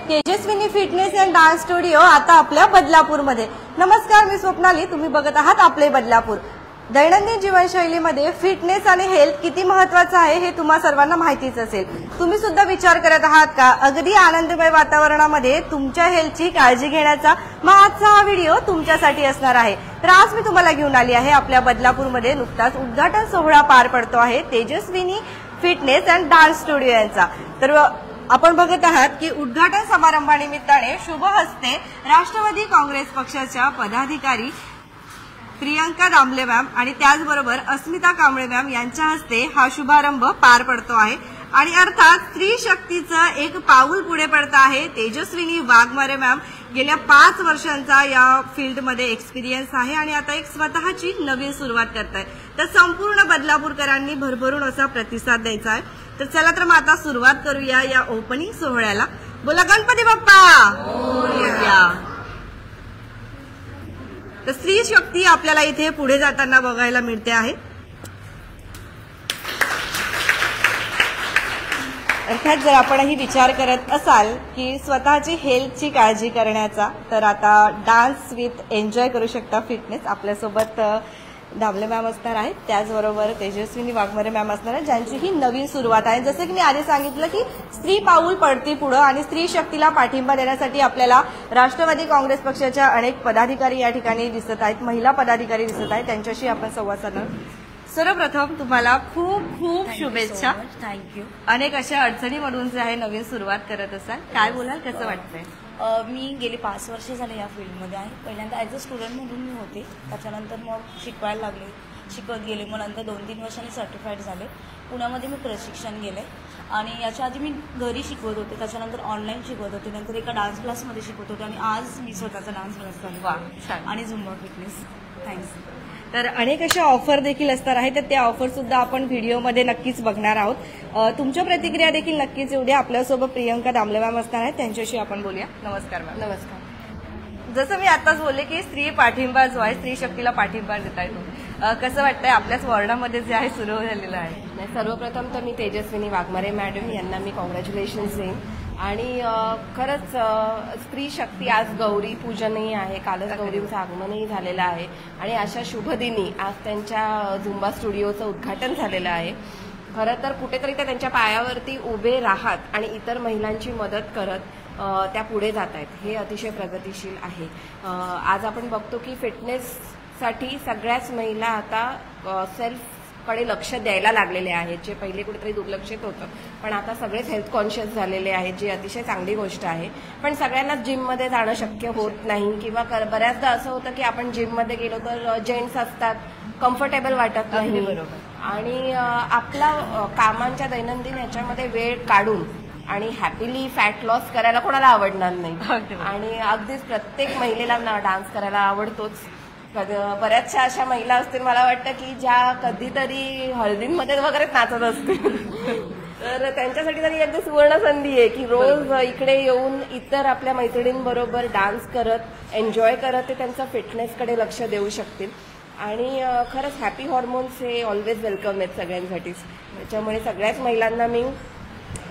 Tejaswini fitness and dance studio आता आपल्या बदलापूरमध्ये। नमस्कार, मी स्वप्नाली, तुम्ही बघत आहात आपले बदलापूर। दैनंदिन जीवनशैलीमध्ये फिटनेस आणि हेल्थ किती महत्त्वाचं आहे हे तुम्हा सर्वांना माहितीच असेल। तुम्ही सुद्धा विचार करत आहात का अगदी आनंदमय वातावरणामध्ये तुमच्या हेल्थची काळजी घेण्याचा? मग आजचा हा व्हिडिओ तुमच्यासाठी असणार आहे। तर आज मी तुम्हाला घेऊन आली आहे आपल्या बदलापूरमध्ये नुकताच उद्घाटन सोहळा पार पडतो आहे Tejaswini fitness and dance studio यांचा। तर आपण बघत आहात की उद्घाटन समारंभानिमित्ताने शुभ हस्ते राष्ट्रवादी काँग्रेस पक्षाच्या पदाधिकारी प्रियंका दामले मॅम आणि त्याचबरोबर अस्मिता कांबळे मॅम यांच्या हस्ते हा शुभारंभ पार पडतो आहे। आणि अर्थात स्त्री शक्तीचं एक पाऊल पुढे पडत आहे तेजस्विनी वाघमारे मॅम। गेल्या 5 वर्षांचा या फील्डमध्ये एक्सपिरियन्स आहे आणि आता एक स्वतःची नवीन सुरुवात करतायत। तर संपूर्ण बदलापूरकरांनी भरभरून असा प्रतिसाद द्यायचा आहे। तर चला तर मग आता सुरुवात करूया या ओपनिंग सोहळ्याला। बोला गणपती बाप्पा मोरया। तर स्त्री शक्ती आपल्याला इथे पुढे जाताना बघायला मिळते आहे। अर्थात जर आपणही विचार करत असाल की स्वतःची हेल्थची काळजी करण्याचा, तर आता डान्स विथ एन्जॉय करू शकता फिटनेस। आपल्यासोबत दामले मॅम असणार आहेत, त्याचबरोबर तेजस्विनी वाघमारे मॅम असणार आहेत, ज्यांची ही नवीन सुरुवात आहे। जसं की मी आधी सांगितलं की स्त्री पाऊल पडते पुढे आणि स्त्री शक्तीला पाठिंबा देण्यासाठी आपल्याला राष्ट्रवादी काँग्रेस पक्षाच्या अनेक पदाधिकारी या ठिकाणी दिसत आहेत, महिला पदाधिकारी दिसत आहेत, त्यांच्याशी आपण संवाद साधणार। सर्वप्रथम तुम्हाला खूप खूप शुभेच्छा। थँक्यू। अनेक अशा अडचणीमधून जे आहे नवीन सुरुवात करत असाल, काय बोलाल, कसं वाटतंय? मी गेली 5 वर्षे झाले या फील्डमध्ये आहे। पहिल्यांदा ॲज अ स्टुडंट म्हणून मी होते, त्याच्यानंतर मग शिकवायला लागले, शिकवत गेले, मग नंतर 2-3 वर्षांनी सर्टिफाईड झाले। पुण्यामध्ये मी प्रशिक्षण गेले आणि याच्या आधी मी घरी शिकवत होते, त्याच्यानंतर ऑनलाईन शिकवत होते, नंतर एका डान्स क्लासमध्ये शिकवत होते आणि आज मी स्वतःचा डान्स क्लास चालू आणि झुंबा फिटनेस। थँक्स। तर अनेक अशा ऑफर देखील असणार आहेत, तर त्या ऑफर सुद्धा आपण व्हिडिओमध्ये नक्कीच बघणार आहोत। तुमच्या प्रतिक्रिया देखील नक्कीच येऊ द्या। आपल्यासोबत प्रियंका दामले मॅम असणार आहेत, त्यांच्याशी आपण बोलूया। नमस्कार मॅम। नमस्कार। जसं मी आताच बोलले की स्त्री पाठिंबा जो आहे, स्त्री शक्तीला पाठिंबा देताय तुम्ही, कसं वाटतंय आपल्याच वॉर्डामध्ये जे आहे सुरू झालेलं आहे? सर्वप्रथम तर मी तेजस्विनी वाघमारे मॅडम यांना मी कॉंग्रॅच्युलेशन्स देईन। आणि खरंच स्त्री शक्ती, आज गौरी पूजनही आहे, कालच गौरीचं आगमनही झालेलं आहे आणि अशा शुभदिनी आज त्यांच्या झुंबा स्टुडिओचं उद्घाटन झालेलं आहे। खरं तर कुठेतरी ते त्यांच्या पायावरती उभे राहत आणि इतर महिलांची मदत करत त्या पुढे जात आहेत, हे अतिशय प्रगतिशील आहे। आज आपण बघतो की फिटनेससाठी सगळ्याच महिला आता सेल्फकडे लक्ष द्यायला लागलेले आहेत, जे पहिले कुठेतरी दुर्लक्षित होतं, पण आता सगळेच हेल्थ कॉन्शियस झालेले आहेत, जी अतिशय चांगली गोष्ट आहे। पण सगळ्यांनाच जिममध्ये जाणं शक्य होत नाही किंवा बऱ्याचदा असं होतं की आपण जिममध्ये गेलो तर जेंट्स असतात, कम्फर्टेबल वाटत नाही, आणि आपला कामांच्या दैनंदिन ह्याच्यामध्ये वेळ काढून आणि हॅपीली फॅट लॉस करायला कोणाला आवडणार नाही, आणि अगदीच प्रत्येक महिलेला डान्स करायला आवडतोच। बऱ्याचशा अशा महिला असतील मला वाटतं की ज्या कधीतरी हळदींमध्ये वगैरे नाचत असतील, तर त्यांच्यासाठी तरी अगदी सुवर्ण संधी आहे की रोज इकडे येऊन इतर आपल्या मैत्रिणींबरोबर डान्स करत, एन्जॉय करत ते त्यांच्या फिटनेसकडे लक्ष देऊ शकतील। आणि खरंच हॅपी हॉर्मोन्स हे ऑलवेज वेलकम आहेत सगळ्यांसाठीच। त्याच्यामुळे सगळ्याच महिलांना मी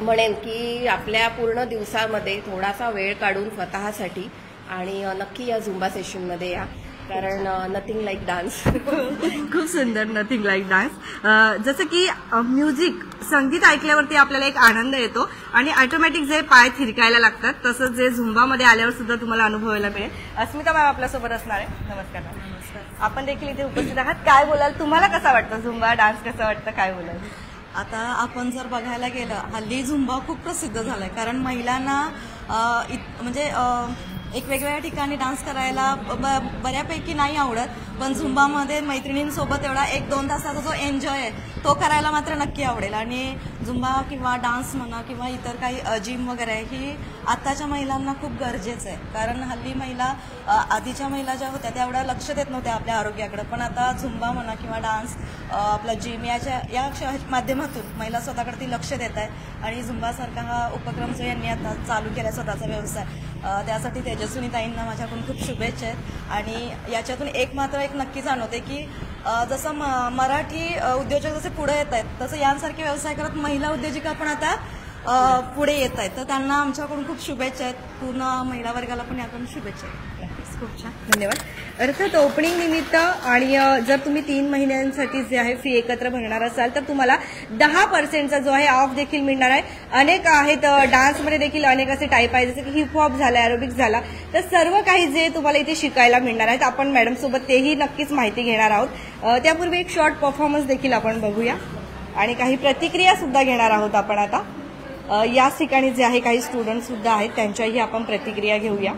म्हणेन की आपल्या पूर्ण दिवसामध्ये थोडासा वेळ काढून स्वतःसाठी आणि नक्की या झुंबा सेशनमध्ये या, कारण नथिंग लाईक डान्स। खूप सुंदर, नथिंग लाईक डान्स। जसं की म्युझिक, संगीत ऐकल्यावरती आपल्याला एक आनंद येतो आणि ऑटोमॅटिक जे पाय थिरकायला लागतात, तसंच जे झुंबामध्ये आल्यावर सुद्धा तुम्हाला अनुभवायला मिळेल। अस्मिता मॅम आपल्यासोबत असणार आहे। नमस्कार मॅम। नमस्कार। आपण देखील इथे उपस्थित आहात, काय बोलाल, तुम्हाला कसा वाटतं झुंबा डान्स, कसं वाटतं, काय बोलाल? आता आपण जर बघायला गेलं, हल्ली झुंबा खूप प्रसिद्ध झालाय, कारण महिलांना म्हणजे एक वेगवेगळ्या ठिकाणी डान्स करायला बऱ्यापैकी नाही आवडत, पण झुंबामध्ये मैत्रिणींसोबत एवढा 1-2 तासाचा जो एन्जॉय आहे तो करायला मात्र नक्की आवडेल। आणि झुंबा किंवा डान्स म्हणा किंवा इतर काही जिम वगैरे ही आताच्या महिलांना खूप गरजेचं आहे, कारण हल्ली महिला, आधीच्या महिला ज्या होत्या त्या एवढ्या लक्ष देत नव्हत्या आपल्या आरोग्याकडे, पण आता झुंबा म्हणा किंवा डान्स, आपला जिम या माध्यमातून महिला स्वतःकडे ती लक्ष देत आहे। आणि झुंबासारखा हा उपक्रम जो यांनी आता चालू केला स्वतःचा व्यवसाय, त्यासाठी तेजस्विनी ताईंना माझ्याकडून खूप शुभेच्छा आहेत। आणि याच्यातून एक नक्की जाणवते की जसं मराठी उद्योजक जसे पुढे येत आहेत, तसं यांसारखे व्यवसाय करत महिला उद्योजिका पण आता पुढे येत आहेत, तर त्यांना आमच्याकडून खूप शुभेच्छा आहेत. पूर्ण महिला वर्गाला पण याकडून शुभेच्छा आहेत. खूप छान, धन्यवाद. अर्थात ओपनिंग निमित्त आणि जर तुम्ही 3 महिन्यांसाठी जे आहे फी एकत्र भरणार असाल तर तुम्हाला 10% जो आहे ऑफ देखील मिळणार आहे. अनेक आहेत, डान्समध्ये देखील अनेक असे टाईप आहेत, जसे की हिपहॉप झाला, एरोबिक्स झाला, तर सर्व काही जे तुम्हाला इथे शिकायला मिळणार आहेत. आपण मॅडम सोबत तेही नक्कीच माहिती घेणार आहोत. त्यापूर्वी एक शॉर्ट परफॉर्मन्स देखील आपण बघूया आणि काही प्रतिक्रिया सुद्धा घेणार आहोत आपण आता. याच ठिकाणी जे आहे काही स्टुडंट सुद्धा आहेत, त्यांच्याही आपण प्रतिक्रिया घेऊया.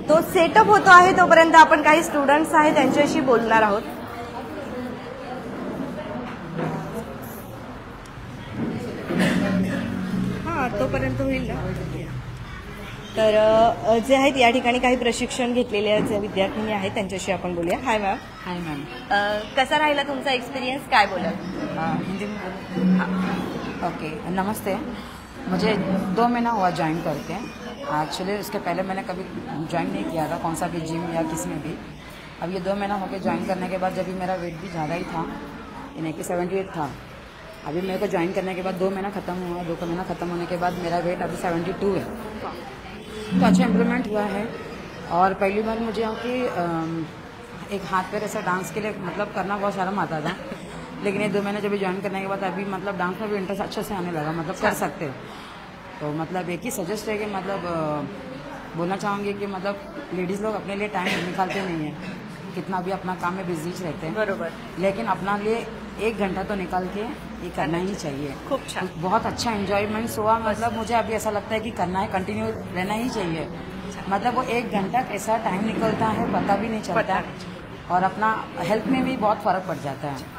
तो सेटअप होतो आहे तोपर्यंत आपण काही स्टुडंट्स आहेत त्यांच्याशी बोलणार आहोत. तोपर्यंत होईल ना. तर जे आहेत या ठिकाणी काही प्रशिक्षण घेतलेले जे विद्यार्थिनी आहेत त्यांच्याशी आपण बोलूया. हाय मॅम. Hi ma'am. कसा राहिला तुमचा एक्सपिरियंस, काय बोलाल? हिंदी में ओके. नमस्ते. मुझे 2 महीना हुआ ज्वाइन करके. एक्चुअली उसके पहले मैंने कभी ज्वाइन नहीं किया था कौन सा भी जिम या किसी में भी. अब ये 2 महीना होकर ज्वाइन करने के बाद जब भी मेरा वेट भी ज़्यादा ही था, यानी कि 78 था. अभी मेरे को ज्वाइन करने के बाद 2 महीना ख़त्म हुआ. 2 का महीना ख़त्म होने के बाद मेरा वेट अभी 72 है. तो अच्छा इम्प्रूवमेंट हुआ है. और पहली बार मुझे यहाँ की एक हाथ पैर ऐसा डांस के लिए मतलब करना बहुत शर्म आता था, लेकिन ये 2 महीने जब ज्वाइन करने के बाद अभी मतलब डांस में भी इंटरेस्ट अच्छे से आने लगा, मतलब कर सकते. तो मतलब एक ही सजेस्ट है कि मतलब बोलना चाहूँगी कि मतलब लेडीज़ लोग अपने लिए टाइम निकालते नहीं हैं, कितना भी अपना काम में बिजी रहते हैं, बरोबर, लेकिन अपना लिए 1 घंटा तो निकाल के ये करना ही चाहिए. खूप छान. बहुत अच्छा एंजॉयमेंट हुआ. मतलब मुझे अभी ऐसा लगता है कि करना है, कंटिन्यू रहना ही चाहिए. मतलब वो 1 घंटा कैसा टाइम निकलता है पता भी नहीं चलता, और अपना हेल्थ में भी बहुत फरक पड़ जाता है.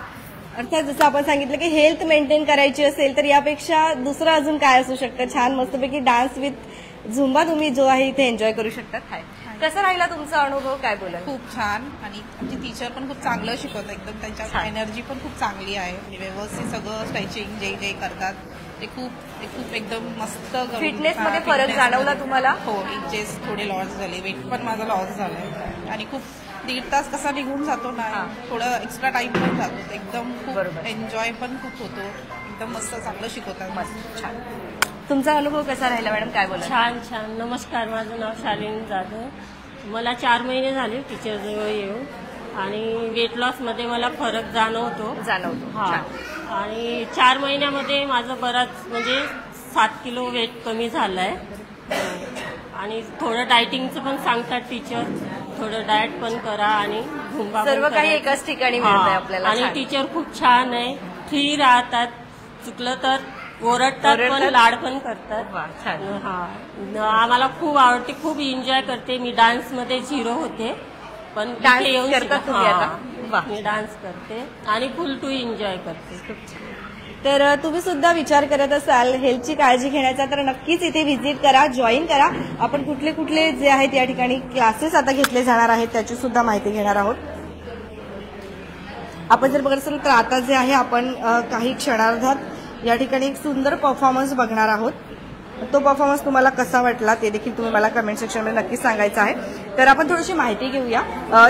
अर्थात जसं आपण सांगितलं की हेल्थ मेंटेन करायची असेल तर यापेक्षा दुसरं अजून काय असू शकतं. छान मस्तपैकी डान्स विथ झुंबा तुम्ही जो आहे इथे एन्जॉय करू शकतात. हाय, कसा राहिला तुमचा अनुभव, काय बोलाल? खूप छान. आणि आमचे टीचर पण खूप चांगलं शिकवतात, एकदम त्यांच्या एनर्जी पण खूप चांगली आहे आणि व्यवस्थित सगळं स्ट्रेचिंग जे करतात ते खूप एकदम मस्त. फिटनेस मध्ये फरक जाणवला तुम्हाला? हो, इंचेस थोडे लॉस झाले, वेट पण माझा लॉस झालाय आणि खूप 1.5 तास कसा निघून जातो ना, थोडं एक्स्ट्रा टाइम पण जातो, एकदम खूप एन्जॉय पण खूप होतो, एकदम मस्त चांगलं शिकवतात. मस्त छान. तुमचा अनुभव कसा राहिला मॅडम, काय बोला? छान छान. नमस्कार, माझं नाव शालिनी जाधव. मला 4 महिने झाले टीचरजवळ येऊन आणि वेट लॉसमध्ये मला फरक जाणवतो. हा, आणि 4 महिन्यामध्ये माझं बराच म्हणजे 7 किलो वेट कमी झालंय. आणि थोडं डायटिंगचं पण सांगतात टीचर, थोडं डाएट पण करा आणि झुंबा पण सर्व करा. काही एकाच ठिकाणी मिळतंय आपल्याला. आणि टीचर खूप छान आहे, फ्री राहतात, चुकलं तर ओरडतात पण लाड पण करतात. हा, आम्हाला खूप आवडते, खूप एन्जॉय करते. मी डान्स मध्ये 0 होते, पण डान्स येऊन करतात तुम्ही आता? मी डान्स करते आणि फुल टू एन्जॉय करते. तर तुम्ही सुद्धा विचार करत असाल हेल्थची काळजी घेण्याचा तर नक्कीच इथे व्हिजिट करा, जॉईन करा. आपण कुठले कुठले जे आहेत या ठिकाणी क्लासेस आता घेतले जाणार आहेत त्याची सुद्धा माहिती घेणार आहोत. आपण जर बघत असाल तर आता जे आहे आपण काही क्षणार्धात या ठिकाणी एक सुंदर परफॉर्मन्स बघणार आहोत. तो परफॉर्मन्स तुम्हाला कसा वाटला ते देखील तुम्ही मला कमेंट सेक्शनमध्ये नक्कीच सांगायचं आहे. तर आपण थोडीशी माहिती घेऊया.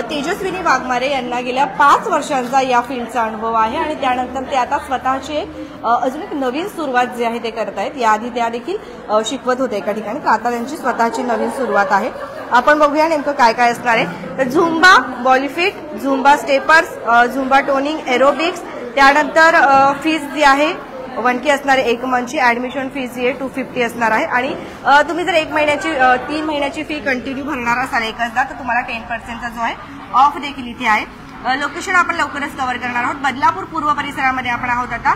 तेजस्विनी वाघमारे यांना गेल्या 5 वर्षांचा या फील्डचा अनुभव आहे आणि त्यानंतर ते आता स्वतःची अजून एक नवीन सुरुवात जी आहे ते करतायत. याआधी त्या देखील शिकवत होते एका ठिकाणी, तर आता त्यांची स्वतःची नवीन सुरुवात आहे. आपण बघूया नेमकं काय काय असणार आहे. तर Zumba, Bollyfit, Zumba steppers, Zumba toning, aerobics, त्यानंतर फीस जी आहे 1K असणार आहे. 1 मंथची ऍडमिशन फीस जी आहे 250 असणार आहे. आणि तुम्ही जर 3 महिन्याची फी कंटिन्यू भरणार असाल एकचदा तर तुम्हाला 10% जो आहे ऑफ देखील इथे आहे. लोकेशन आपण लवकरच कव्हर करणार आहोत. बदलापूर पूर्व परिसरामध्ये आपण आहोत आता,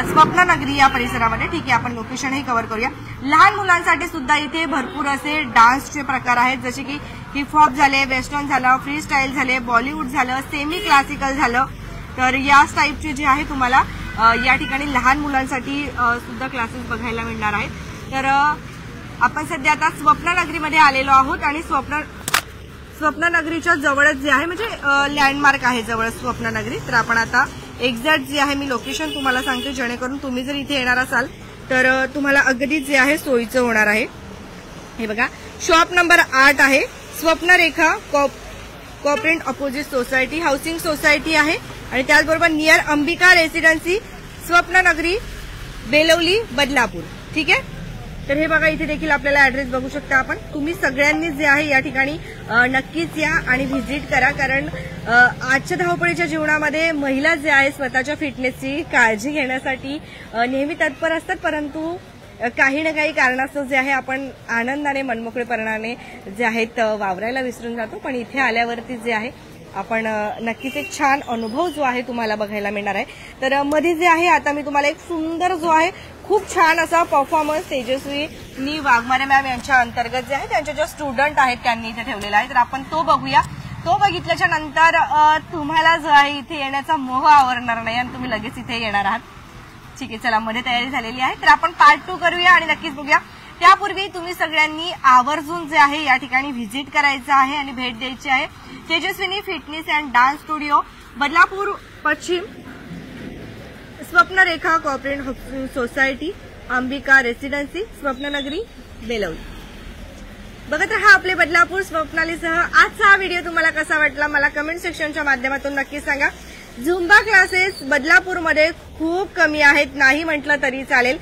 स्वप्ननगरी या परिसरामध्ये. ठीक आहे, आपण लोकेशनही कव्हर करूया. लहान मुलांसाठी सुद्धा इथे भरपूर असे डान्सचे प्रकार आहेत, जसे की हिपहॉप झाले, वेस्टर्न झालं, फ्री स्टाईल झाले, बॉलिवूड झालं, सेमी क्लासिकल झालं. तर या टाईपचे जे आहे तुम्हाला या ठिकाणी लहान मुलांसाठी सुद्धा क्लासेस बघायला मिळणार आहेत. तर आपण सध्या आता स्वप्ननगरीमध्ये आलेलो आहोत आणि स्वप्ननगरीच्या जवळच जे आहे म्हणजे लँडमार्क आहे जवळ स्वप्ननगरी. तर आपण आता एक्झॅक्ट जे आहे मी लोकेशन तुम्हाला सांगते, जेणेकरून तुम्ही जर इथे येणार असाल तर तुम्हाला अगदीच जे आहे सोयीचं होणार आहे. हे बघा, शॉप नंबर 8 आहे, Swapnarekha corporate opposite society, housing society आहे आणि त्याचबरोबर नियर अंबिका रेसिडेन्सी, स्वप्ननगरी, बेलवली, बदलापूर. ठीक आहे. तर हे बघा, इथे देखील आपल्याला ऍड्रेस बघू शकता आपण. तुम्ही सगळ्यांनी जे आहे या ठिकाणी नक्कीच या आणि व्हिजिट करा, कारण आजच्या धावपळीच्या जीवनामध्ये महिला जे आहे स्वतःच्या फिटनेसची काळजी घेण्यासाठी नेहमी तत्पर असतात, परंतु काही ना काही कारणास्तव जे आहे आपण आनंदाने मनमोकळेपणाने जे आहेत वावरायला विसरून जातो. पण इथे आल्यावरती जे आहे आपण नक्कीच एक छान अनुभव जो आहे तुम्हाला बघायला मिळणार आहे. तर मध्ये जे आहे आता मी तुम्हाला एक सुंदर जो आहे खूप छान असा परफॉर्मन्स तेजस्विनी वाघमारे मॅम यांच्या अंतर्गत जे आहे त्यांचे जे स्टुडंट आहेत त्यांनी इथे ठेवलेला आहे, तर आपण तो बघूया. तो बघितल्याच्या नंतर तुम्हाला जो आहे इथे येण्याचा मोह आवरणार नाही आणि तुम्ही लगेच इथे येणार आहात. ठीक आहे, चला, मध्ये तयारी झालेली आहे, तर आपण पार्ट 2 करूया आणि नक्कीच बघूया. त्यापूर्वी तुम्ही सगळ्यांनी आवर्जून जे आहे या ठिकाणी व्हिजिट करायचं आहे आणि भेट द्यायची आहे. Tejaswini fitness and dance studio, Badlapur पश्चिम, Swapnarekha corporate housing society, Ambika residency, Swapnanagari, Belavali. बघत रहा आपले बदलापूर स्वप्नालीसह. आजचा हा व्हिडिओ तुम्हाला कसा वाटला मला कमेंट सेक्शनच्या माध्यमातून नक्की सांगा. झुंबा क्लासेस बदलापूरमध्ये खूप कमी आहेत, नाही म्हटलं तरी चालेल,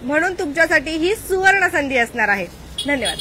म्हणून तुमच्यासाठी ही सुवर्ण संधी असणार आहे. धन्यवाद.